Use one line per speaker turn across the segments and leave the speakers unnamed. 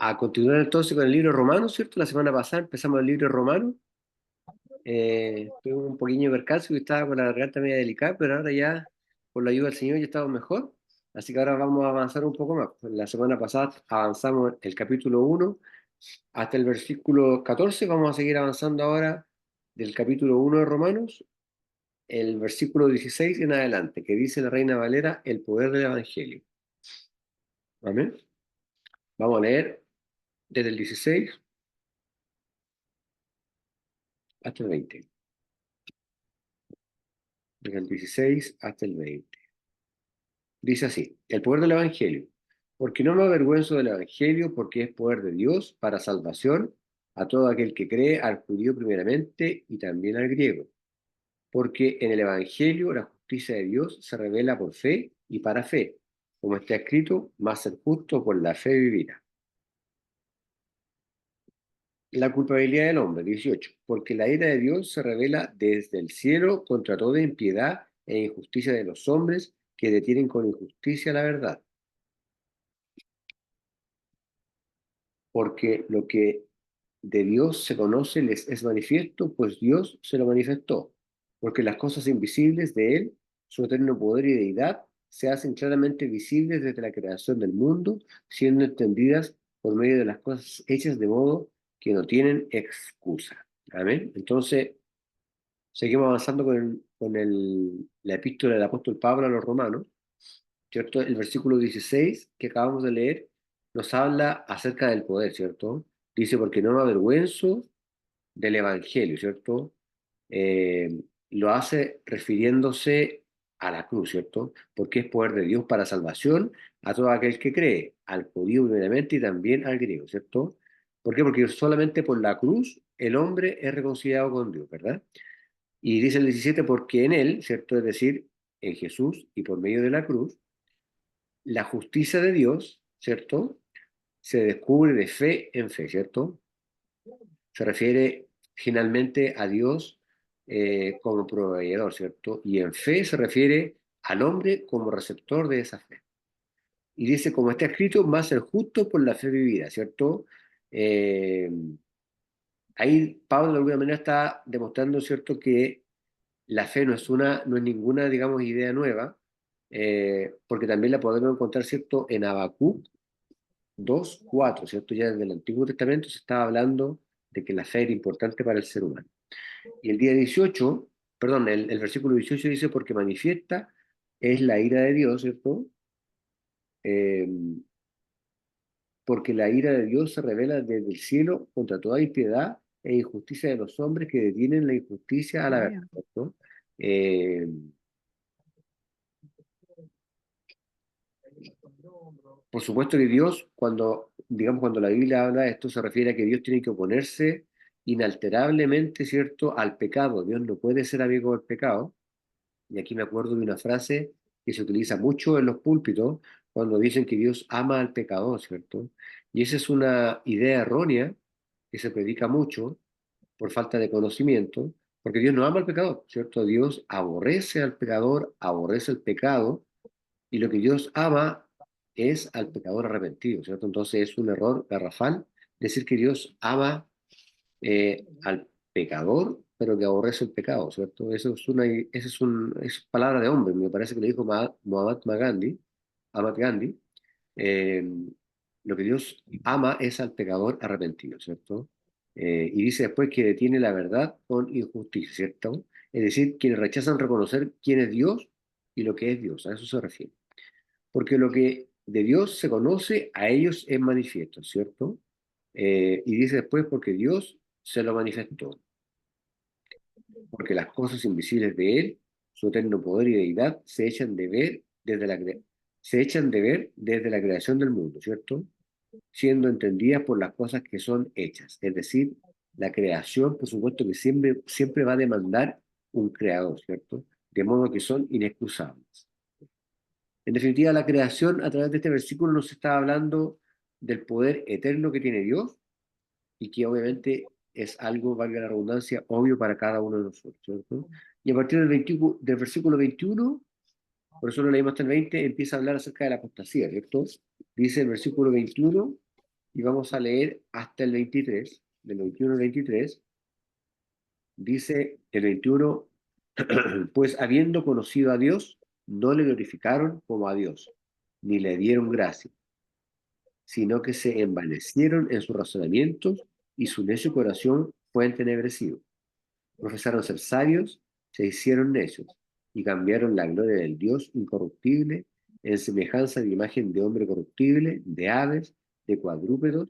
A continuar entonces con el libro romano, ¿cierto? La semana pasada empezamos el libro romano. Tuve un pequeño percance que estaba con la garganta media delicada, pero ahora ya, por la ayuda del Señor, ya estamos mejor. Así que ahora vamos a avanzar un poco más. La semana pasada avanzamos el capítulo 1 hasta el versículo 14. Vamos a seguir avanzando ahora del capítulo 1 de Romanos, el versículo 16 en adelante, que dice la Reina Valera, el poder del Evangelio. Amén. Vamos a leer desde el 16 hasta el 20. Desde el 16 hasta el 20. Dice así, el poder del Evangelio. Porque no me avergüenzo del Evangelio, porque es poder de Dios para salvación a todo aquel que cree, al judío primeramente y también al griego. Porque en el Evangelio la justicia de Dios se revela por fe y para fe, como está escrito, más el justo por la fe vivirá. La culpabilidad del hombre, 18. Porque la ira de Dios se revela desde el cielo contra toda impiedad e injusticia de los hombres que detienen con injusticia la verdad. Porque lo que de Dios se conoce les es manifiesto, pues Dios se lo manifestó. Porque las cosas invisibles de Él, su eterno poder y deidad, se hacen claramente visibles desde la creación del mundo, siendo entendidas por medio de las cosas hechas de modo que no tienen excusa. Amén. Entonces, seguimos avanzando la epístola del apóstol Pablo a los romanos, ¿cierto? El versículo 16 que acabamos de leer nos habla acerca del poder, ¿cierto? Dice, porque no me avergüenzo del Evangelio, ¿cierto? Eh, lo hace refiriéndose a la cruz, ¿cierto? Porque es poder de Dios para salvación a todo aquel que cree, al judío primeramente y también al griego, ¿cierto? ¿Por qué? Porque solamente por la cruz el hombre es reconciliado con Dios, ¿verdad? Y dice el 17, porque en él, ¿cierto? Es decir, en Jesús y por medio de la cruz, la justicia de Dios, ¿cierto? Se descubre de fe en fe, ¿cierto? Se refiere finalmente a Dios como proveedor, ¿cierto? Y en fe se refiere al hombre como receptor de esa fe. Y dice, como está escrito, más el justo por la fe vivida, ¿cierto? Eh, Ahí Pablo de alguna manera está demostrando, ¿cierto?, que la fe no es ninguna, digamos, idea nueva, porque también la podemos encontrar, ¿cierto?, en Habacuc 2:4, ¿cierto? Ya desde el Antiguo Testamento se estaba hablando de que la fe era importante para el ser humano. Y el día 18, perdón, el versículo 18 dice, porque manifiesta es la ira de Dios, ¿cierto? Eh, Porque la ira de Dios se revela desde el cielo contra toda impiedad e injusticia de los hombres que detienen la injusticia a la verdad, ¿cierto? Eh, por supuesto que Dios, cuando la Biblia habla de esto, se refiere a que Dios tiene que oponerse inalterablemente, ¿cierto?, al pecado. Dios no puede ser amigo del pecado. Y aquí me acuerdo de una frase que se utiliza mucho en los púlpitos cuando dicen que Dios ama al pecador, ¿cierto? Y esa es una idea errónea que se predica mucho por falta de conocimiento, porque Dios no ama al pecador, ¿cierto? Dios aborrece al pecador, aborrece el pecado, y lo que Dios ama es al pecador arrepentido, ¿cierto? Entonces es un error garrafal decir que Dios ama al pecador, pero que aborrece el pecado, ¿cierto? Es palabra de hombre, me parece que le dijo Mahatma Gandhi. eh, lo que Dios ama es al pecador arrepentido, ¿cierto? Y dice después que detiene la verdad con injusticia, ¿cierto? Es decir, quienes rechazan reconocer quién es Dios y lo que es Dios, a eso se refiere. Porque lo que de Dios se conoce, a ellos es manifiesto, ¿cierto? Y dice después, porque Dios se lo manifestó, porque las cosas invisibles de Él, su eterno poder y deidad, se echan de ver desde la creación del mundo, ¿cierto? Siendo entendidas por las cosas que son hechas. Es decir, la creación, por supuesto, que siempre va a demandar un creador, ¿cierto? De modo que son inexcusables. En definitiva, la creación, a través de este versículo, nos está hablando del poder eterno que tiene Dios y que obviamente es algo, valga la redundancia, obvio para cada uno de nosotros, ¿cierto? Y a partir del versículo 21, por eso lo leímos hasta el 20, empieza a hablar acerca de la apostasía, ¿cierto? Dice el versículo 21, y vamos a leer hasta el 23, del 21 al 23, dice el 21, pues habiendo conocido a Dios, no le glorificaron como a Dios, ni le dieron gracia, sino que se envanecieron en sus razonamientos y su necio corazón fue entenebrecido. Profesaron ser sabios, se hicieron necios y cambiaron la gloria del Dios incorruptible en semejanza de imagen de hombre corruptible, de aves, de cuadrúpedos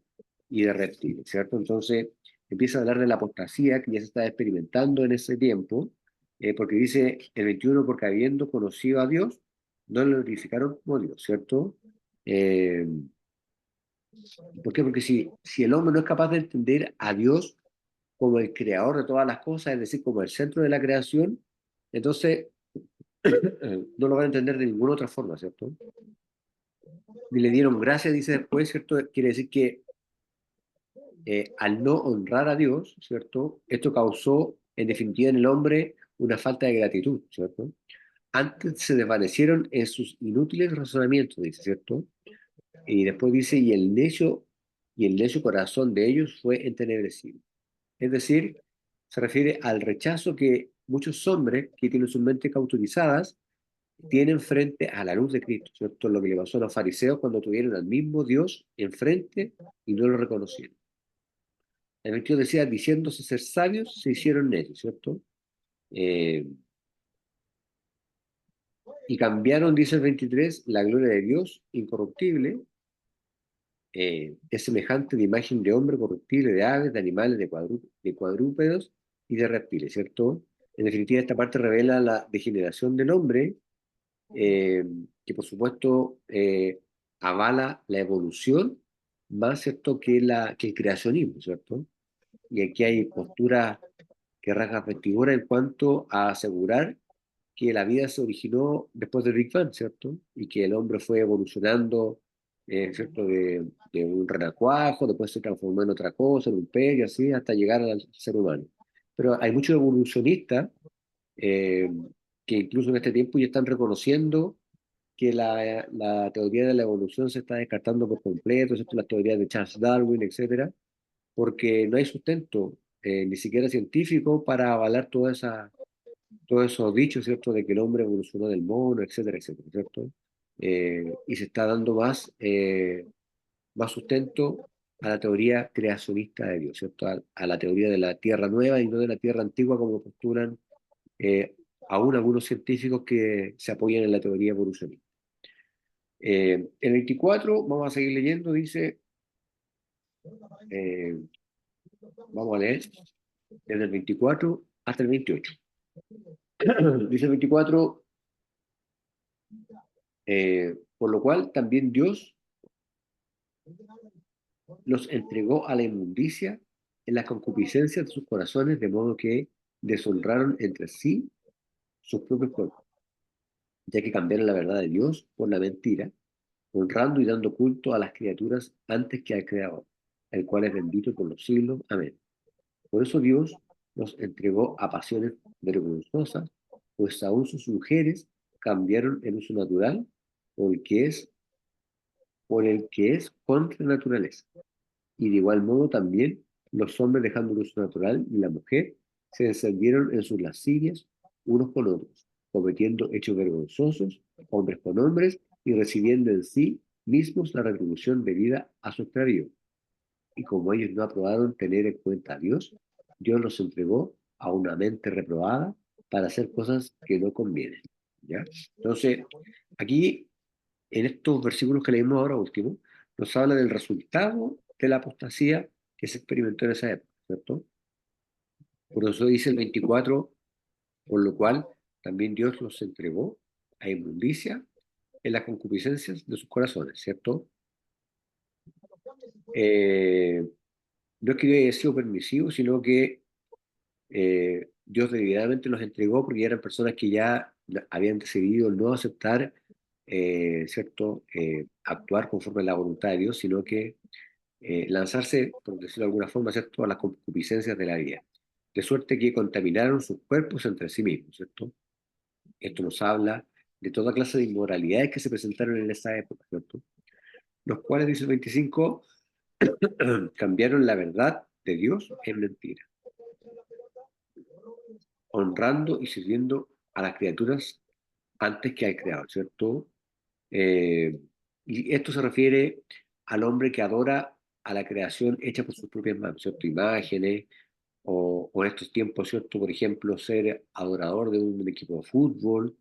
y de reptiles, ¿cierto? Entonces empieza a hablar de la apostasía que ya se está experimentando en ese tiempo, porque dice el 21, porque habiendo conocido a Dios, no lo glorificaron como Dios, ¿cierto? Eh, ¿Por qué? Porque si el hombre no es capaz de entender a Dios como el creador de todas las cosas, es decir, como el centro de la creación, entonces no lo van a entender de ninguna otra forma, ¿cierto? Ni le dieron gracias, dice después, ¿cierto? Quiere decir que al no honrar a Dios, ¿cierto? Esto causó, en definitiva, en el hombre una falta de gratitud, ¿cierto? Antes se desvanecieron en sus inútiles razonamientos, dice, ¿cierto? Y después dice, y el necio corazón de ellos fue entenebrecido. Es decir, se refiere al rechazo que muchos hombres que tienen sus mentes cauterizadas tienen frente a la luz de Cristo, ¿cierto? Lo que le pasó a los fariseos cuando tuvieron al mismo Dios enfrente y no lo reconocieron. El 22 decía, diciéndose ser sabios, se hicieron necios, ¿cierto? Eh, y cambiaron, dice el 23, la gloria de Dios incorruptible, es semejante de imagen de hombre corruptible, de aves, de animales, de cuadrúpedos y de reptiles, ¿cierto? En definitiva, esta parte revela la degeneración del hombre, eh, que por supuesto avala la evolución más, ¿cierto?, que el creacionismo, ¿cierto? Y aquí hay posturas que rasgan vestidura en cuanto a asegurar que la vida se originó después del Big Bang, ¿cierto? Y que el hombre fue evolucionando, ¿cierto? De un renacuajo, después se transformó en otra cosa, en un pez y así, hasta llegar al ser humano. Pero hay muchos evolucionistas eh, que incluso en este tiempo ya están reconociendo que la teoría de la evolución se está descartando por completo, ¿cierto? Las teorías de Charles Darwin, etcétera, porque no hay sustento, ni siquiera científico, para avalar todos esos dichos, ¿cierto?, de que el hombre evolucionó del mono, etcétera, etcétera, ¿cierto? Y se está dando más sustento a la teoría creacionista de Dios, ¿cierto? A la teoría de la tierra nueva y no de la tierra antigua, como postulan eh, aún algunos científicos que se apoyan en la teoría evolucionista. El 24, vamos a seguir leyendo, dice, eh, vamos a leer desde el 24 hasta el 28. Dice el 24, por lo cual también Dios los entregó a la inmundicia en las concupiscencias de sus corazones, de modo que deshonraron entre sí sus propios cuerpos, ya que cambiaron la verdad de Dios por la mentira, honrando y dando culto a las criaturas antes que al Creador, el cual es bendito por los siglos. Amén. Por eso Dios los entregó a pasiones vergonzosas, pues aún sus mujeres cambiaron el uso natural por el que es, por el que es contra la naturaleza. Y de igual modo también los hombres dejando el uso natural y la mujer se encendieron en sus lascivias unos con otros, cometiendo hechos vergonzosos, hombres con hombres, y recibiendo en sí mismos la retribución debida a su extravío. Y como ellos no aprobaron tener en cuenta a Dios, Dios los entregó a una mente reprobada para hacer cosas que no convienen. ¿Ya? Entonces, aquí, en estos versículos que leímos ahora último, nos habla del resultado de la apostasía que se experimentó en esa época, ¿cierto? Por eso dice el 24, por lo cual también Dios los entregó a inmundicia en las concupiscencias de sus corazones, ¿cierto? Eh, no es que Dios haya sido permisivo, sino que Dios deliberadamente los entregó porque eran personas que ya habían decidido no aceptar, ¿cierto? Actuar conforme a la voluntad de Dios, sino que lanzarse, por decirlo de alguna forma, ¿cierto?, a las concupiscencias de la vida. De suerte que contaminaron sus cuerpos entre sí mismos, ¿cierto? Esto nos habla de toda clase de inmoralidades que se presentaron en esa época, ¿cierto? Los cuales, dice el 25, Cambiaron la verdad de Dios en mentira, honrando y sirviendo a las criaturas antes que al Creador, ¿cierto? Eh, y esto se refiere al hombre que adora a la creación hecha por sus propias manos, ¿cierto? Imágenes, o en estos tiempos, ¿cierto? Por ejemplo, ser adorador de un equipo de fútbol,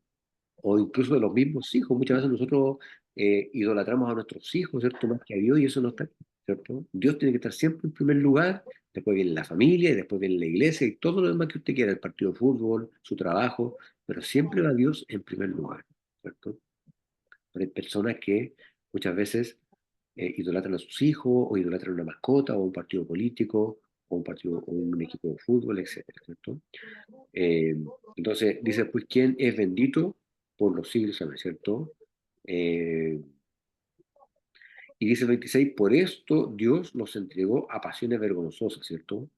o incluso de los mismos hijos. Muchas veces nosotros idolatramos a nuestros hijos, ¿cierto? Más que a Dios, y eso no está, ¿cierto? Dios tiene que estar siempre en primer lugar, después viene la familia, y después viene la iglesia, y todo lo demás que usted quiera, el partido de fútbol, su trabajo, pero siempre va Dios en primer lugar, ¿cierto? Pero hay personas que muchas veces idolatran a sus hijos, o idolatran una mascota, o un partido político, o un partido, o un equipo de fútbol, etcétera, ¿cierto? Eh, entonces dice, pues, ¿quién es bendito por los siglos? ¿Sabe? ¿Cierto? Eh, y dice el 26, por esto Dios los entregó a pasiones vergonzosas, ¿cierto?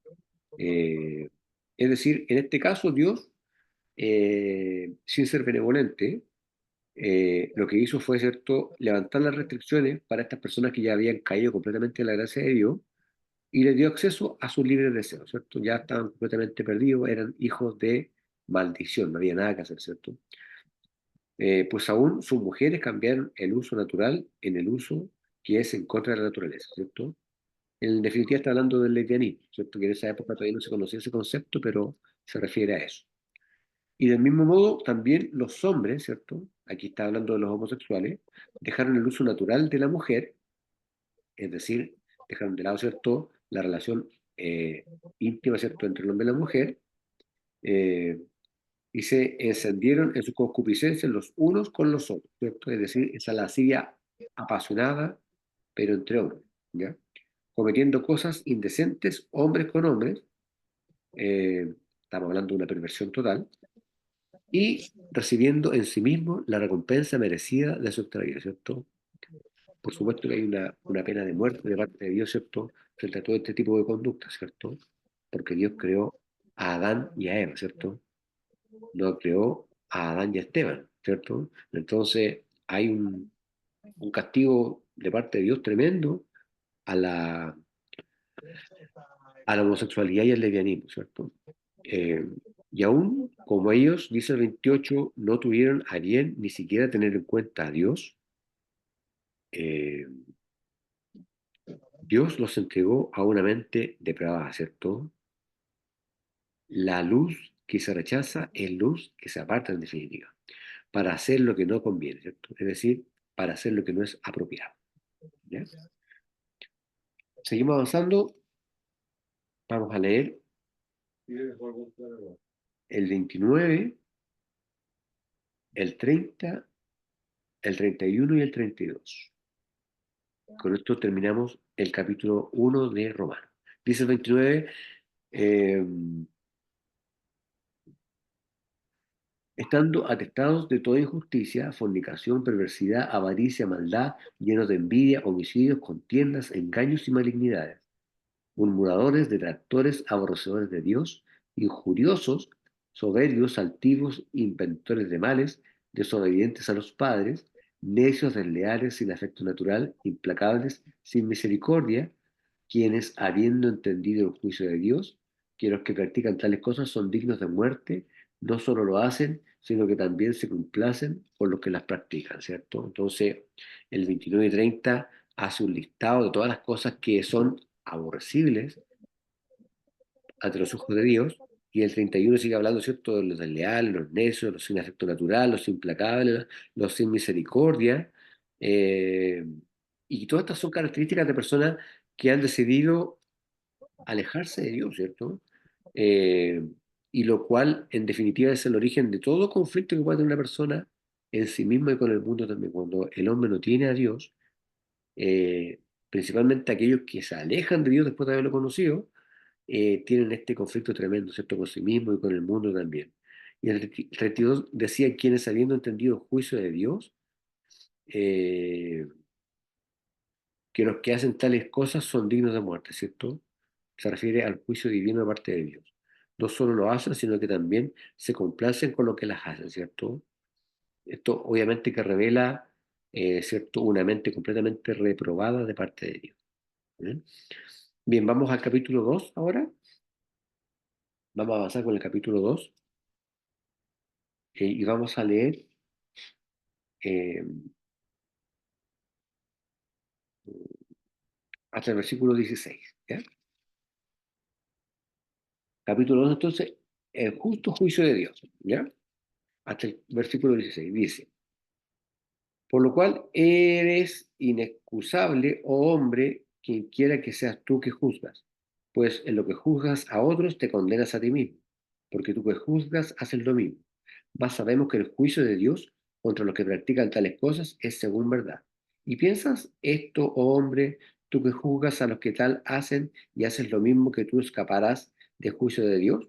Eh, es decir, en este caso Dios, sin ser benevolente, lo que hizo fue, ¿cierto?, levantar las restricciones para estas personas que ya habían caído completamente en la gracia de Dios, y les dio acceso a sus libres deseos, ¿cierto? Ya estaban completamente perdidos, eran hijos de maldición, no había nada que hacer, ¿cierto? Pues aún sus mujeres cambiaron el uso natural en el uso que es en contra de la naturaleza, ¿cierto? En definitiva está hablando del lesbianismo, ¿cierto? Que en esa época todavía no se conocía ese concepto, pero se refiere a eso. Y del mismo modo, también los hombres, ¿cierto? Aquí está hablando de los homosexuales, dejaron el uso natural de la mujer, es decir, dejaron de lado, ¿cierto?, la relación íntima, ¿cierto?, entre el hombre y la mujer, eh, y se encendieron en su concupiscencia los unos con los otros, ¿cierto? Es decir, esa lascivia apasionada, pero entre hombres, ¿ya? Cometiendo cosas indecentes, hombres con hombres, estamos hablando de una perversión total, y recibiendo en sí mismo la recompensa merecida de su extravío, ¿cierto? Por supuesto que hay una pena de muerte de parte de Dios, ¿cierto?, frente a todo este tipo de conductas, ¿cierto? Porque Dios creó a Adán y a Eva, ¿cierto? No creó a Adán y a Esteban, ¿cierto? Entonces hay un castigo de parte de Dios tremendo a la homosexualidad y al lesbianismo, ¿cierto? Eh, y aún como ellos, dice el 28, no tuvieron a bien ni siquiera tener en cuenta a Dios, eh, Dios los entregó a una mente depravada, ¿cierto? La luz que se rechaza es luz que se aparta en definitiva, para hacer lo que no conviene, ¿cierto? Es decir, para hacer lo que no es apropiado, ¿ya? Seguimos avanzando, vamos a leer el 29, el 30, el 31 y el 32. Con esto terminamos el capítulo 1 de Romano. Dice el 29, eh, estando atestados de toda injusticia, fornicación, perversidad, avaricia, maldad, llenos de envidia, homicidios, contiendas, engaños y malignidades, murmuradores, detractores, aborrecedores de Dios, injuriosos, soberbios, altivos, inventores de males, desobedientes a los padres, necios, desleales, sin afecto natural, implacables, sin misericordia, quienes, habiendo entendido el juicio de Dios, que los que practican tales cosas son dignos de muerte, no solo lo hacen, sino que también se complacen por los que las practican, ¿cierto? Entonces, el 29 y 30 hace un listado de todas las cosas que son aborrecibles ante los ojos de Dios, y el 31 sigue hablando, ¿cierto?, de los desleales, los necios, los sin afecto natural, los implacables, los sin misericordia, eh, y todas estas son características de personas que han decidido alejarse de Dios, ¿cierto? Eh, y lo cual, en definitiva, es el origen de todo conflicto que puede tener una persona en sí misma y con el mundo también. Cuando el hombre no tiene a Dios, principalmente aquellos que se alejan de Dios después de haberlo conocido, tienen este conflicto tremendo, ¿cierto?, con sí mismo y con el mundo también. Y el 32 decía, quienes habiendo entendido el juicio de Dios, eh, que los que hacen tales cosas son dignos de muerte, ¿cierto? Se refiere al juicio divino de parte de Dios. No solo lo hacen, sino que también se complacen con lo que las hacen, ¿cierto? Esto obviamente que revela, ¿cierto?, una mente completamente reprobada de parte de Dios. ¿Mm? Bien, vamos al capítulo 2 ahora. Vamos a avanzar con el capítulo 2 y vamos a leer eh, hasta el versículo 16. ¿Ya? Capítulo 2 entonces, el justo juicio de Dios. ¿Ya? Hasta el versículo 16 dice: por lo cual eres inexcusable, oh hombre, quien quiera que seas tú que juzgas, pues en lo que juzgas a otros te condenas a ti mismo, porque tú que juzgas haces lo mismo. Mas sabemos que el juicio de Dios contra los que practican tales cosas es según verdad. ¿Y piensas esto, oh hombre, tú que juzgas a los que tal hacen y haces lo mismo, que tú escaparás del juicio de Dios?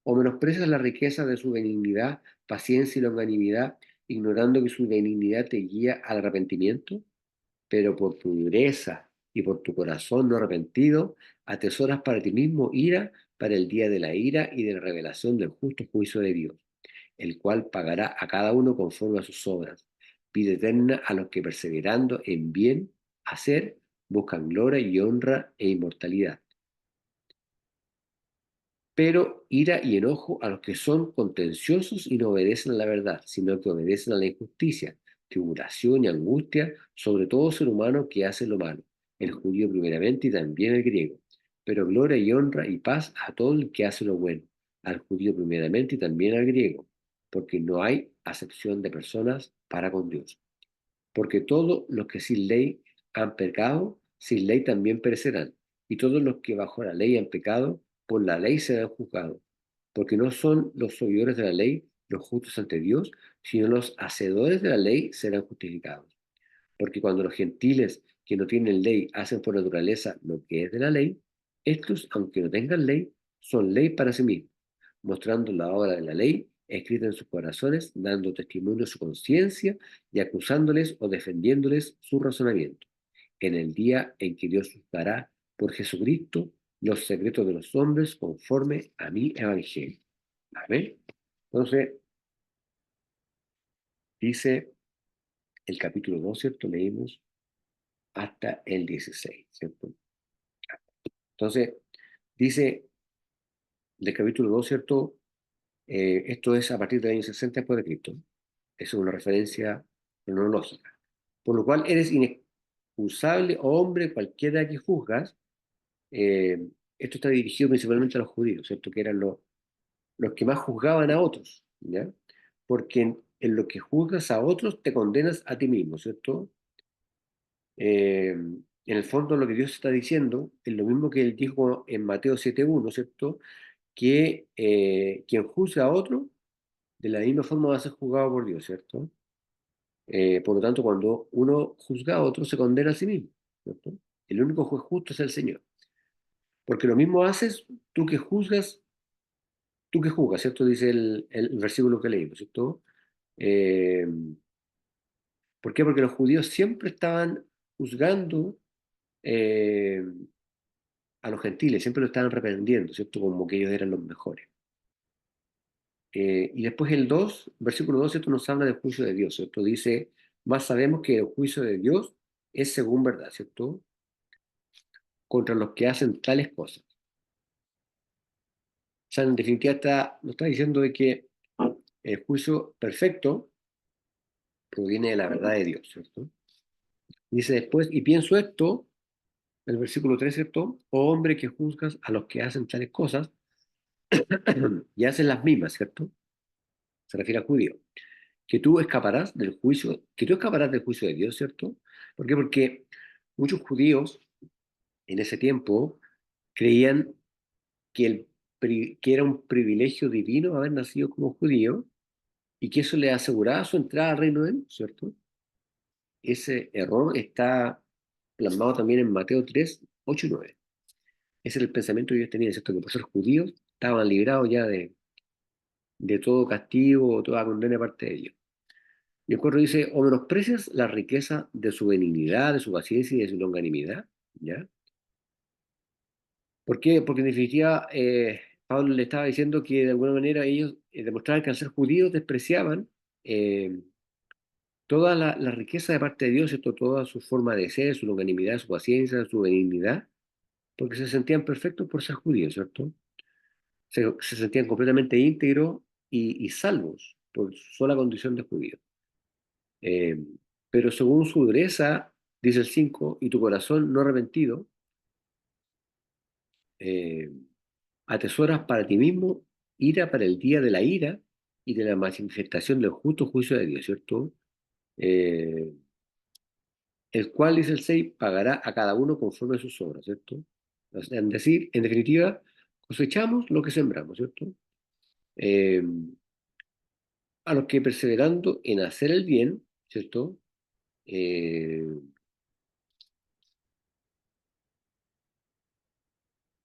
¿O menosprecias la riqueza de su benignidad, paciencia y longanimidad, ignorando que su benignidad te guía al arrepentimiento? Pero por tu dureza y por tu corazón no arrepentido, atesoras para ti mismo ira para el día de la ira y de la revelación del justo juicio de Dios, el cual pagará a cada uno conforme a sus obras. Vida eterna a los que perseverando en bien hacer buscan gloria y honra e inmortalidad. Pero ira y enojo a los que son contenciosos y no obedecen a la verdad, sino que obedecen a la injusticia, tribulación y angustia sobre todo ser humano que hace lo malo, el judío primeramente y también el griego. Pero gloria y honra y paz a todo el que hace lo bueno, al judío primeramente y también al griego, porque no hay acepción de personas para con Dios. Porque todos los que sin ley han pecado, sin ley también perecerán. Y todos los que bajo la ley han pecado, por la ley serán juzgados. Porque no son los oidores de la ley los justos ante Dios, sino los hacedores de la ley serán justificados. Porque cuando los gentiles que no tienen ley hacen por naturaleza lo que es de la ley, estos, aunque no tengan ley, son ley para sí mismos, mostrando la obra de la ley escrita en sus corazones, dando testimonio de su conciencia y acusándoles o defendiéndoles su razonamiento, en el día en que Dios juzgará por Jesucristo los secretos de los hombres conforme a mi evangelio. Amén. Entonces, dice el capítulo 2, ¿cierto? Leímos hasta el 16, ¿cierto? Entonces, dice del capítulo 2, ¿cierto? Esto es a partir del año 60 después de Cristo. Eso es una referencia cronológica. Por lo cual eres inexcusable, oh hombre, cualquiera que juzgas. eh, Esto está dirigido principalmente a los judíos, ¿cierto? Que eran los que más juzgaban a otros, ¿ya? Porque en lo que juzgas a otros te condenas a ti mismo, ¿cierto? En el fondo lo que Dios está diciendo es lo mismo que él dijo en Mateo 7:1, ¿cierto? Que quien juzga a otro, de la misma forma va a ser juzgado por Dios, ¿cierto? Por lo tanto, cuando uno juzga a otro, se condena a sí mismo, ¿cierto? El único juez justo es el Señor. Porque lo mismo haces tú que juzgas, ¿cierto? Dice el versículo que leímos, ¿cierto? Eh, ¿Por qué? Porque los judíos siempre estaban juzgando eh, a los gentiles, siempre lo estaban reprendiendo, ¿cierto? Como que ellos eran los mejores. Y después el 2 versículo 2, ¿cierto? Nos habla del juicio de Dios, ¿cierto? Dice, más sabemos que el juicio de Dios es según verdad, ¿cierto? Contra los que hacen tales cosas. O sea, en definitiva nos está diciendo de que el juicio perfecto proviene de la verdad de Dios, ¿cierto? Dice después, y pienso esto, el versículo 3, ¿cierto? Oh hombre que juzgas a los que hacen tales cosas y hacen las mismas, ¿cierto? Se refiere al judío. Que tú escaparás del juicio de Dios, ¿cierto? ¿Por qué? Porque muchos judíos en ese tiempo creían que era un privilegio divino haber nacido como judío y que eso le aseguraba su entrada al reino de Dios, ¿cierto? Ese error está plasmado también en Mateo 3, 8 y 9. Ese era el pensamiento que ellos tenían, ¿cierto? Que por ser judíos estaban librados ya de todo castigo o toda condena de parte de ellos. Y el 4 dice, o menosprecias la riqueza de su benignidad, de su paciencia y de su longanimidad, ¿ya? ¿Por qué? Porque en definitiva Pablo le estaba diciendo que de alguna manera ellos demostraban que al ser judíos despreciaban eh, toda la riqueza de parte de Dios, ¿cierto? Toda su forma de ser, su longanimidad, su paciencia, su benignidad, porque se sentían perfectos por ser judíos, ¿cierto? Se sentían completamente íntegros y salvos por su sola condición de judíos. Eh, pero según su dureza, dice el 5 y tu corazón no arrepentido, eh, atesoras para ti mismo ira para el día de la ira y de la manifestación del justo juicio de Dios, ¿cierto? Eh, el cual, dice el 6 pagará a cada uno conforme a sus obras, ¿cierto? O sea, en decir, en definitiva, cosechamos lo que sembramos, ¿cierto? Eh, a los que perseverando en hacer el bien, ¿cierto? Eh,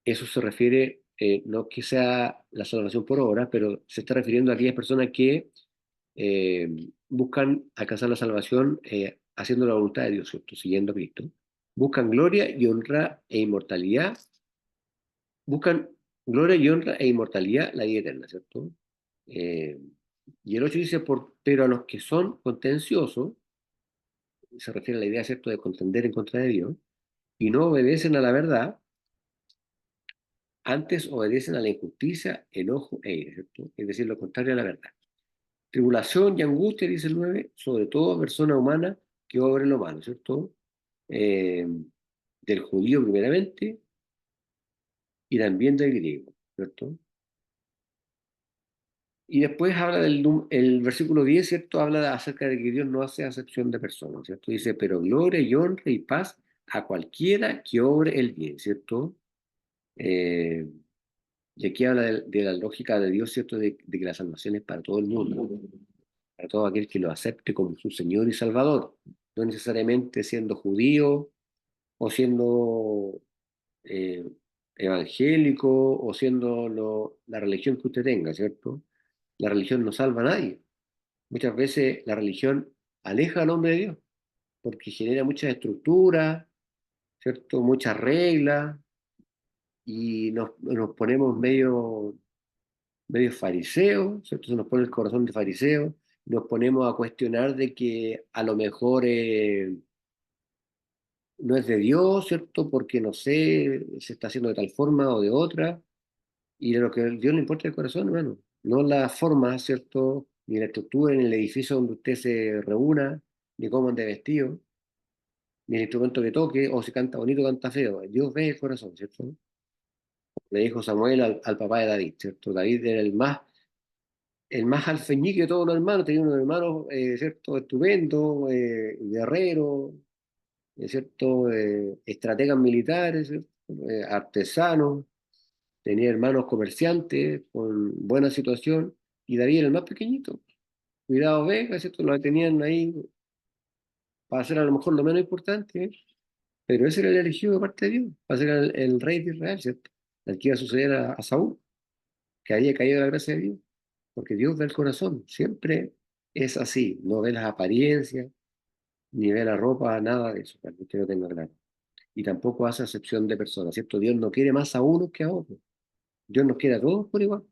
eso se refiere, no que sea la salvación por obras, pero se está refiriendo a aquellas personas que eh, buscan alcanzar la salvación haciendo la voluntad de Dios, ¿cierto? Siguiendo a Cristo. Buscan gloria y honra e inmortalidad. Buscan gloria y honra e inmortalidad, la vida eterna, ¿cierto? Eh, y el 8 dice, pero a los que son contenciosos, se refiere a la idea, ¿cierto?, de contender en contra de Dios, y no obedecen a la verdad, antes obedecen a la injusticia, enojo e ira, ¿cierto? Es decir, lo contrario a la verdad. Tribulación y angustia, dice el 9, sobre todo persona humana que obre lo malo, ¿cierto? Eh, del judío primeramente y también del griego, ¿cierto? Y después habla el versículo 10, ¿cierto? Habla acerca de que Dios no hace acepción de personas, ¿cierto? Dice, pero gloria y honra y paz a cualquiera que obre el bien, ¿cierto? Eh, y aquí habla de la lógica de Dios, ¿cierto? De que la salvación es para todo el mundo, para todo aquel que lo acepte como su Señor y Salvador, no necesariamente siendo judío o siendo eh, evangélico o siendo la religión que usted tenga, ¿cierto? La religión no salva a nadie. Muchas veces la religión aleja al hombre de Dios porque genera muchas estructuras, ¿cierto? Muchas reglas y nos ponemos medio fariseos, ¿cierto? Se nos pone el corazón de fariseo, nos ponemos a cuestionar de que a lo mejor no es de Dios, ¿cierto? Porque no sé, se está haciendo de tal forma o de otra, y de lo que a Dios le importa el corazón, hermano, no la forma, ¿cierto? Ni la estructura, ni el edificio donde usted se reúna, ni cómo ande vestido, ni el instrumento que toque, o si canta bonito o canta feo. Dios ve el corazón, ¿cierto? Le dijo Samuel al papá de David, ¿cierto? David era el más alfeñique de todos los hermanos, tenía unos hermanos, ¿cierto? Estupendo, guerreros, ¿cierto? Estrategas militares, ¿cierto? Artesanos, tenía hermanos comerciantes con buena situación, y David era el más pequeñito. Cuidado, Vega, ¿cierto? Lo tenían ahí para ser a lo mejor lo menos importante, pero ese era el elegido de parte de Dios, para ser el rey de Israel, ¿cierto? El que iba a suceder a Saúl, que había caído de la gracia de Dios, porque Dios ve el corazón, siempre es así, no ve las apariencias, ni ve la ropa, nada de eso, para que usted lo tenga claro. Y tampoco hace acepción de personas, ¿cierto? Dios no quiere más a unos que a otros, Dios nos quiere a todos por igual.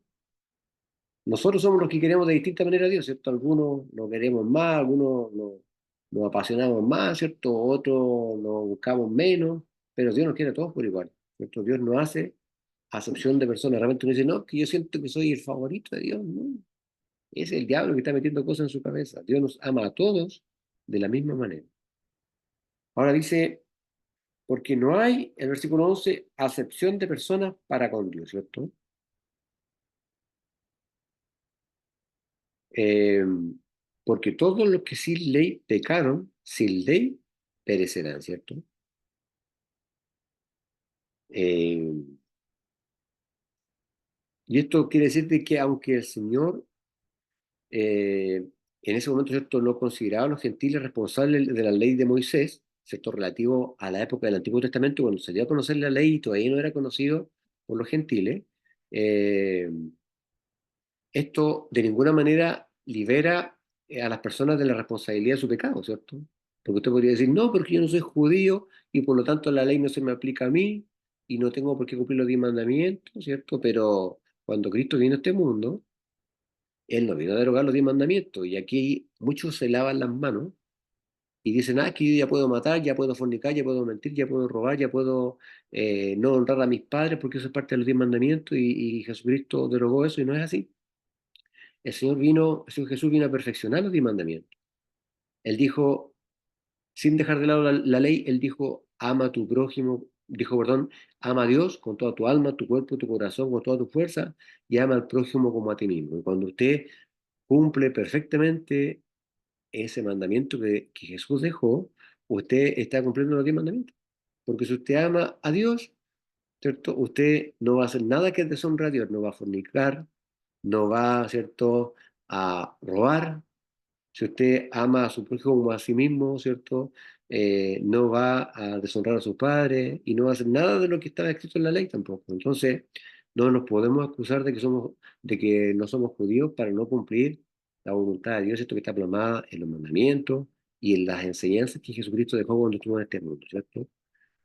Nosotros somos los que queremos de distinta manera a Dios, ¿cierto? Algunos lo queremos más, algunos nos apasionamos más, ¿cierto? Otros lo buscamos menos, pero Dios nos quiere a todos por igual, ¿cierto? Dios no hace acepción de personas. Realmente uno dice, no, que yo siento que soy el favorito de Dios, no. Es el diablo que está metiendo cosas en su cabeza. Dios nos ama a todos de la misma manera. Ahora dice, porque no hay, el versículo 11 acepción de personas para con Dios, ¿cierto? Eh, porque todos los que sin ley pecaron, sin ley perecerán, ¿cierto? Eh, y esto quiere decir de que aunque el Señor en ese momento, ¿cierto?, no consideraba a los gentiles responsables de la ley de Moisés, ¿cierto?, relativo a la época del Antiguo Testamento, cuando se dio a conocer la ley y todavía no era conocido por los gentiles. eh, Esto de ninguna manera libera a las personas de la responsabilidad de su pecado, ¿cierto? Porque usted podría decir, no, porque yo no soy judío y por lo tanto la ley no se me aplica a mí y no tengo por qué cumplir los 10 mandamientos, ¿cierto? Pero cuando Cristo vino a este mundo, Él no vino a derogar los 10 mandamientos, y aquí muchos se lavan las manos y dicen, ah, que yo ya puedo matar, ya puedo fornicar, ya puedo mentir, ya puedo robar, ya puedo no honrar a mis padres porque eso es parte de los 10 mandamientos y Jesucristo derogó eso y no es así. El Señor Jesús vino a perfeccionar los 10 mandamientos. Él dijo, sin dejar de lado la ley, él dijo, ama a tu prójimo, dijo, perdón, ama a Dios con toda tu alma, tu cuerpo, tu corazón, con toda tu fuerza, y ama al prójimo como a ti mismo. Y cuando usted cumple perfectamente ese mandamiento que Jesús dejó, usted está cumpliendo los 10 mandamientos. Porque si usted ama a Dios, ¿cierto? Usted no va a hacer nada que deshonre a Dios, no va a fornicar, no va, ¿cierto?, a robar. Si usted ama a su prójimo como a sí mismo, ¿cierto? No va a deshonrar a sus padres y no va a hacer nada de lo que estaba escrito en la ley tampoco. Entonces, no nos podemos acusar de que no somos judíos para no cumplir la voluntad de Dios, esto que está plasmada en los mandamientos y en las enseñanzas que Jesucristo dejó cuando estuvo en este mundo, ¿cierto?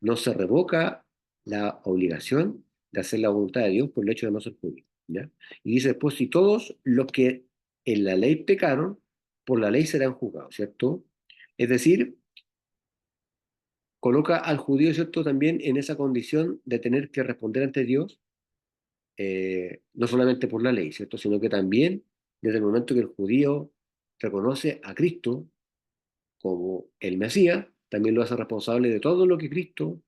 No se revoca la obligación de hacer la voluntad de Dios por el hecho de no ser judío, ¿ya? Y dice después, si todos los que en la ley pecaron, por la ley serán juzgados, ¿cierto? Es decir, coloca al judío, ¿cierto?, también en esa condición de tener que responder ante Dios, no solamente por la ley, ¿cierto?, sino que también desde el momento que el judío reconoce a Cristo como el Mesías, también lo hace responsable de todo lo que Cristo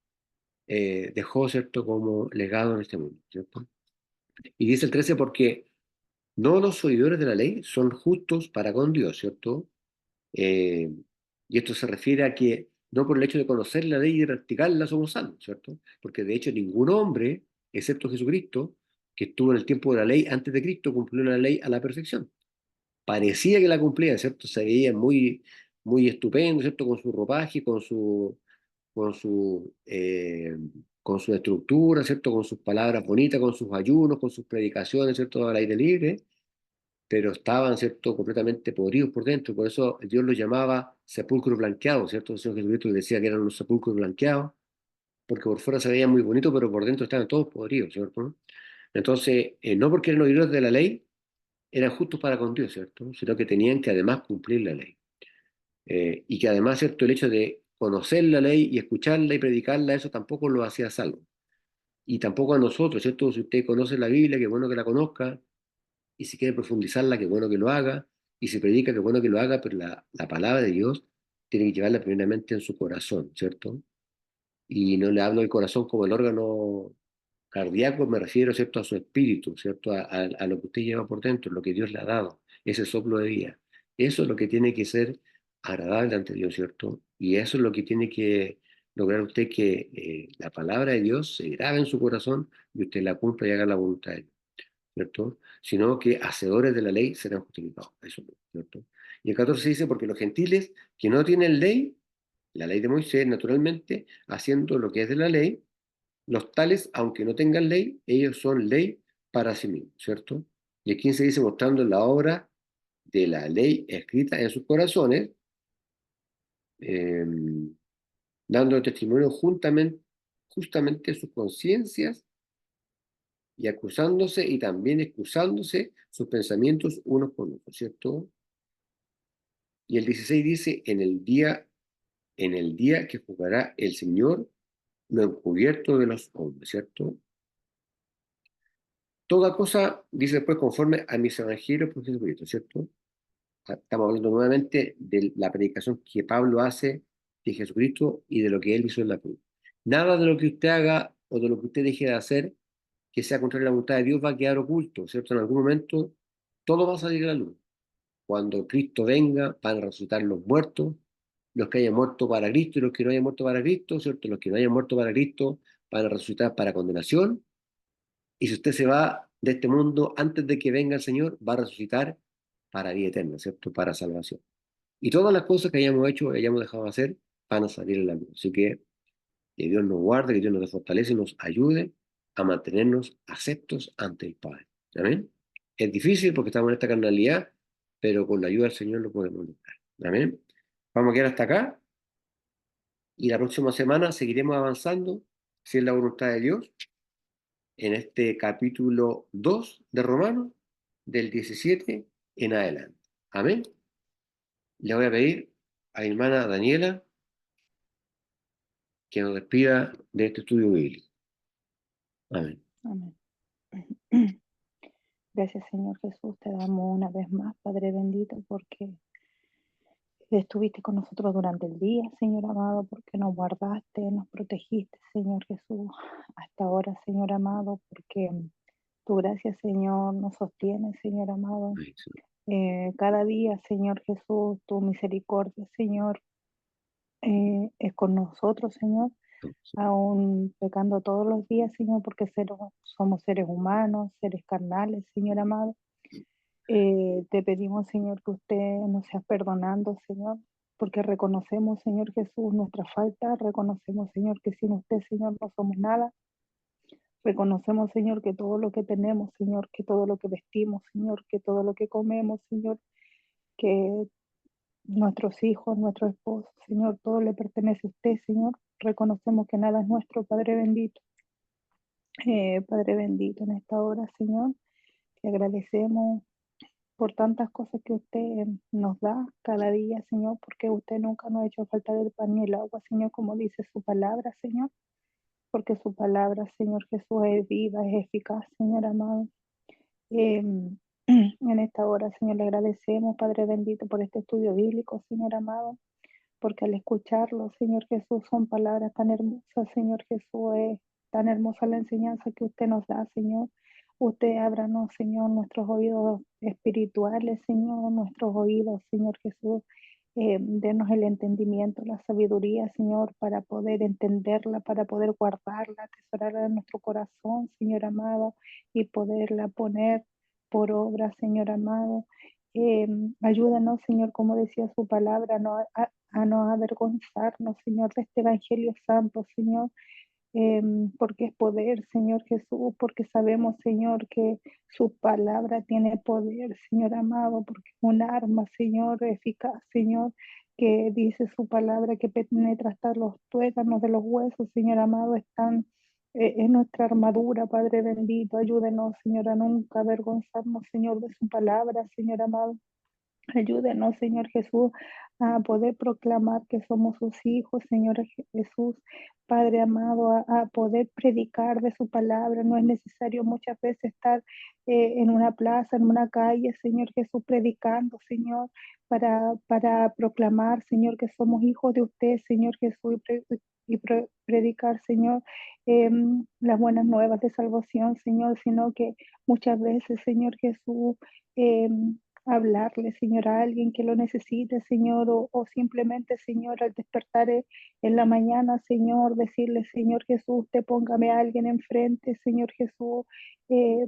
dejó, ¿cierto?, como legado en este mundo, ¿cierto? Y dice el 13, porque no los oidores de la ley son justos para con Dios, ¿cierto? Eh, y esto se refiere a que no por el hecho de conocer la ley y de practicarla somos salvos, ¿cierto? Porque de hecho ningún hombre, excepto Jesucristo, que estuvo en el tiempo de la ley antes de Cristo, cumplió la ley a la perfección. Parecía que la cumplía, ¿cierto? Se veía muy, muy estupendo, ¿cierto? Con su ropaje, con su, eh, con su estructura, ¿cierto? Con sus palabras bonitas, con sus ayunos, con sus predicaciones, ¿cierto? Al aire libre, pero estaban, ¿cierto?, completamente podridos por dentro. Por eso Dios los llamaba sepulcros blanqueados, ¿cierto? El Señor Jesucristo les decía que eran unos sepulcros blanqueados, porque por fuera se veían muy bonitos, pero por dentro estaban todos podridos, ¿cierto? Entonces, no porque eran oidores de la ley, eran justos para con Dios, ¿cierto? Sino que tenían que además cumplir la ley. Y que además, ¿cierto?, el hecho de conocer la ley y escucharla y predicarla, eso tampoco lo hacía salvo. Y tampoco a nosotros, ¿cierto? Si usted conoce la Biblia, qué bueno que la conozca, y si quiere profundizarla, qué bueno que lo haga, y si predica, qué bueno que lo haga, pero la palabra de Dios tiene que llevarla primeramente en su corazón, ¿cierto? Y no le hablo del corazón como el órgano cardíaco, me refiero, ¿cierto?, a su espíritu, ¿cierto?, a lo que usted lleva por dentro, lo que Dios le ha dado, ese soplo de vida. Eso es lo que tiene que ser agradable ante Dios, ¿cierto? Y eso es lo que tiene que lograr usted, que la palabra de Dios se grabe en su corazón y usted la cumpla y haga la voluntad de Dios, ¿cierto? Sino que hacedores de la ley serán justificados. Eso, ¿cierto? Y el 14 dice, porque los gentiles que no tienen ley, la ley de Moisés, naturalmente, haciendo lo que es de la ley, los tales, aunque no tengan ley, ellos son ley para sí mismos, ¿cierto? Y el 15 dice, mostrando la obra de la ley escrita en sus corazones, eh, dando testimonio justamente sus conciencias y acusándose y también excusándose sus pensamientos unos con otros, ¿cierto? Y el 16 dice, en el día que juzgará el Señor lo encubierto de los hombres, ¿cierto? Toda cosa, dice después, conforme a mis evangelios por Jesucristo, ¿cierto? Estamos hablando nuevamente de la predicación que Pablo hace de Jesucristo y de lo que él hizo en la cruz. Nada de lo que usted haga o de lo que usted deje de hacer que sea contrario a la voluntad de Dios va a quedar oculto, ¿cierto? En algún momento todo va a salir a la luz. Cuando Cristo venga, van a resucitar los muertos, los que hayan muerto para Cristo y los que no hayan muerto para Cristo, ¿cierto? Los que no hayan muerto para Cristo van a resucitar para condenación. Y si usted se va de este mundo antes de que venga el Señor, va a resucitar para vida eterna, ¿cierto? Para salvación. Y todas las cosas que hayamos hecho, hayamos dejado de hacer, van a salir en la luz. Así que Dios nos guarde, que Dios nos fortalece y nos ayude a mantenernos aceptos ante el Padre. ¿Amén? Es difícil porque estamos en esta carnalidad, pero con la ayuda del Señor lo podemos lograr. ¿Amén? Vamos a quedar hasta acá y la próxima semana seguiremos avanzando, si es la voluntad de Dios, en este capítulo 2 de Romanos, del 17 en adelante. Amén. Le voy a pedir a mi hermana Daniela que nos despida de este estudio bíblico. Amén.
Amén. Gracias, Señor Jesús. Te damos una vez más, Padre bendito, porque estuviste con nosotros durante el día, Señor amado, porque nos guardaste, nos protegiste, Señor Jesús, hasta ahora, Señor amado, porque tu gracia, Señor, nos sostiene, Señor amado.
Amén, Señor.
Cada día, Señor Jesús, tu misericordia, Señor, es con nosotros, Señor, aún pecando todos los días, Señor, porque somos seres humanos, seres carnales, Señor amado. Te pedimos, Señor, que usted nos sea perdonando, Señor, porque reconocemos, Señor Jesús, nuestra falta, reconocemos, Señor, que sin usted, Señor, no somos nada. Reconocemos, Señor, que todo lo que tenemos, Señor, que todo lo que vestimos, Señor, que todo lo que comemos, Señor, que nuestros hijos, nuestro esposo, Señor, todo le pertenece a usted, Señor. Reconocemos que nada es nuestro, Padre bendito. Padre bendito, en esta hora, Señor, te agradecemos por tantas cosas que usted nos da cada día, Señor, porque usted nunca nos ha hecho falta del pan ni el agua, Señor, como dice su palabra, Señor, porque su palabra, Señor Jesús, es viva, es eficaz, Señor amado. En esta hora, Señor, le agradecemos, Padre bendito, por este estudio bíblico, Señor amado, porque al escucharlo, Señor Jesús, son palabras tan hermosas, Señor Jesús, es tan hermosa la enseñanza que usted nos da, Señor. Usted ábranos, Señor, nuestros oídos espirituales, Señor, nuestros oídos, Señor Jesús. Denos el entendimiento, la sabiduría, Señor, para poder entenderla, para poder guardarla, atesorarla en nuestro corazón, Señor amado, y poderla poner por obra, Señor amado. Ayúdanos, Señor, como decía su palabra, a no avergonzarnos, Señor, de este Evangelio Santo, Señor, porque es poder, Señor Jesús, porque sabemos, Señor, que su palabra tiene poder, Señor amado, porque es un arma, Señor, eficaz, Señor, que dice su palabra que penetra hasta los tuétanos de los huesos, Señor amado, es nuestra armadura, Padre bendito. Ayúdenos, Señor, a nunca avergonzarnos, Señor, de su palabra, Señor amado. Ayúdenos, Señor Jesús, a poder proclamar que somos sus hijos, Señor Jesús, Padre amado, a poder predicar de su palabra. No es necesario muchas veces estar en una plaza, en una calle, Señor Jesús, predicando, Señor, para proclamar, Señor, que somos hijos de usted, Señor Jesús, y predicar, Señor, las buenas nuevas de salvación, Señor, sino que muchas veces, Señor Jesús, hablarle, Señor, a alguien que lo necesite, Señor, o simplemente, Señor, al despertar en la mañana, Señor, decirle, Señor Jesús, te póngame a alguien enfrente, Señor Jesús,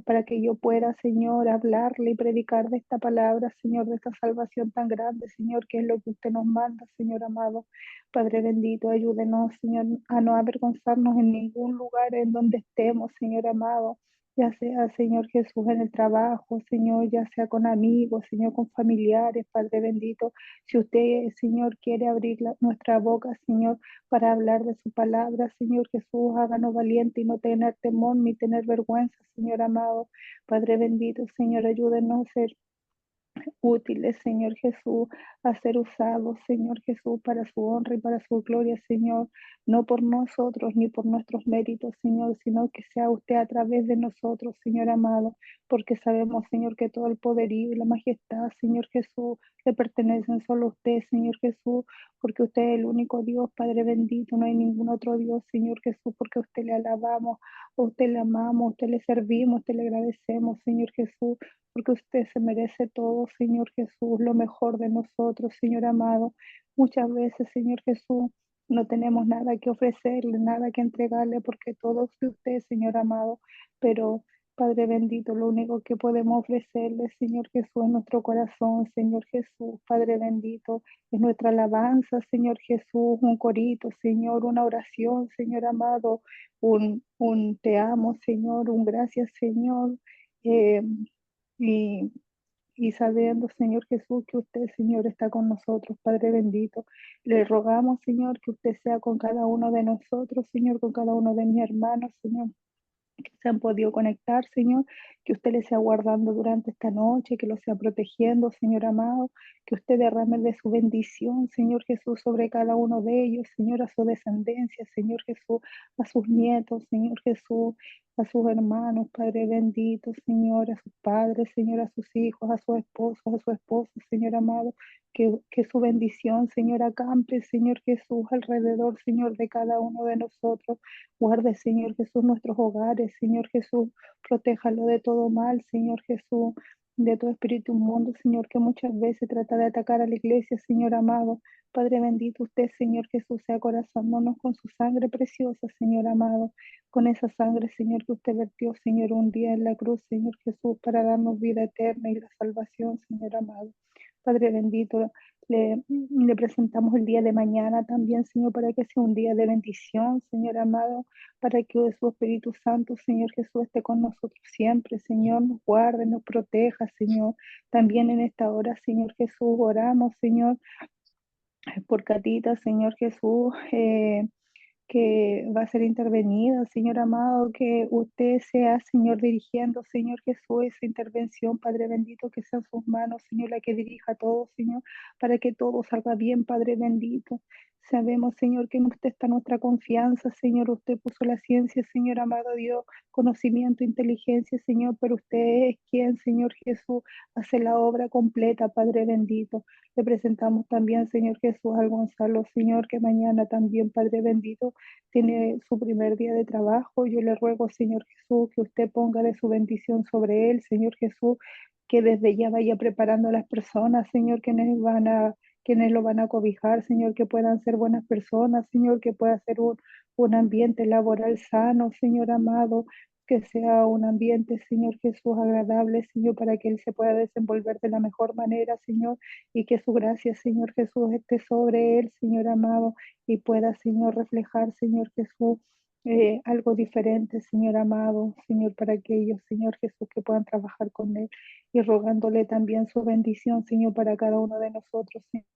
para que yo pueda, Señor, hablarle y predicar de esta palabra, Señor, de esta salvación tan grande, Señor, que es lo que usted nos manda, Señor amado. Padre bendito, ayúdenos, Señor, a no avergonzarnos en ningún lugar en donde estemos, Señor amado, ya sea, Señor Jesús, en el trabajo, Señor, ya sea con amigos, Señor, con familiares, Padre bendito. Si usted, Señor, quiere abrir nuestra boca, Señor, para hablar de su palabra, Señor Jesús, háganos valiente y no tener temor ni tener vergüenza, Señor amado. Padre bendito, Señor, ayúdenos a ser útiles, Señor Jesús, a ser usados, Señor Jesús, para su honra y para su gloria, Señor, no por nosotros ni por nuestros méritos, Señor, sino que sea usted a través de nosotros, Señor amado, porque sabemos, Señor, que todo el poderío y la majestad, Señor Jesús, le pertenecen solo a usted, Señor Jesús, porque usted es el único Dios, Padre bendito, no hay ningún otro Dios, Señor Jesús, porque a usted le alabamos, a usted le amamos, a usted le servimos, a usted le agradecemos, Señor Jesús, porque usted se merece todo, Señor Jesús, lo mejor de nosotros, Señor amado. Muchas veces, Señor Jesús, no tenemos nada que ofrecerle, nada que entregarle, porque todo es de usted, Señor amado. Pero, Padre bendito, lo único que podemos ofrecerle, Señor Jesús, es nuestro corazón, Señor Jesús, Padre bendito, es nuestra alabanza, Señor Jesús, un corito, Señor, una oración, Señor amado, un te amo, Señor, un gracias, Señor. Eh, y, y sabiendo, Señor Jesús, que usted, Señor, está con nosotros, Padre bendito. Le rogamos, Señor, que usted sea con cada uno de nosotros, Señor, con cada uno de mis hermanos, Señor. que se han podido conectar, Señor, que usted les sea guardando durante esta noche, que los sea protegiendo, Señor amado, que usted derrame de su bendición, Señor Jesús, sobre cada uno de ellos, Señor, a su descendencia, Señor Jesús, a sus nietos, Señor Jesús, a sus hermanos, Padre bendito, Señor, a sus padres, Señor, a sus hijos, a sus esposos, a su esposa, Señor amado, que su bendición, Señor, acampe, Señor Jesús, alrededor, Señor, de cada uno de nosotros. Guarde, Señor Jesús, nuestros hogares, Señor Jesús, protéjalo de todo mal, Señor Jesús, de todo espíritu inmundo, Señor, que muchas veces trata de atacar a la iglesia, Señor amado. Padre bendito, usted, Señor Jesús, sea corazándonos con su sangre preciosa, Señor amado, con esa sangre, Señor, que usted vertió, Señor, un día en la cruz, Señor Jesús, para darnos vida eterna y la salvación, Señor amado. Padre bendito, le presentamos el día de mañana también, Señor, para que sea un día de bendición, Señor amado, para que su Espíritu Santo, Señor Jesús, esté con nosotros siempre, Señor, nos guarde, nos proteja, Señor. También en esta hora, Señor Jesús, oramos, Señor, por Catita, Señor Jesús, que va a ser intervenida, Señor amado, que usted sea, Señor, dirigiendo, Señor Jesús, esa intervención, Padre bendito, que sea en sus manos, Señor, la que dirija todo, Señor, para que todo salga bien, Padre bendito. Sabemos, Señor, que en usted está nuestra confianza, Señor. Usted puso la ciencia, Señor amado Dios, conocimiento, inteligencia, Señor, pero usted es quien, Señor Jesús, hace la obra completa, Padre bendito. Le presentamos también, Señor Jesús, al Gonzalo, Señor, que mañana también, Padre bendito, tiene su primer día de trabajo. Yo le ruego, Señor Jesús, que usted ponga de su bendición sobre él, Señor Jesús, que desde ya vaya preparando a las personas, Señor, quienes lo van a cobijar, Señor, que puedan ser buenas personas, Señor, que pueda ser un ambiente laboral sano, Señor amado, que sea un ambiente, Señor Jesús, agradable, Señor, para que él se pueda desenvolver de la mejor manera, Señor, y que su gracia, Señor Jesús, esté sobre él, Señor amado, y pueda, Señor, reflejar, Señor Jesús, algo diferente, Señor amado, Señor, para aquellos, Señor Jesús, que puedan trabajar con él y rogándole también su bendición, Señor, para cada uno de nosotros, Señor.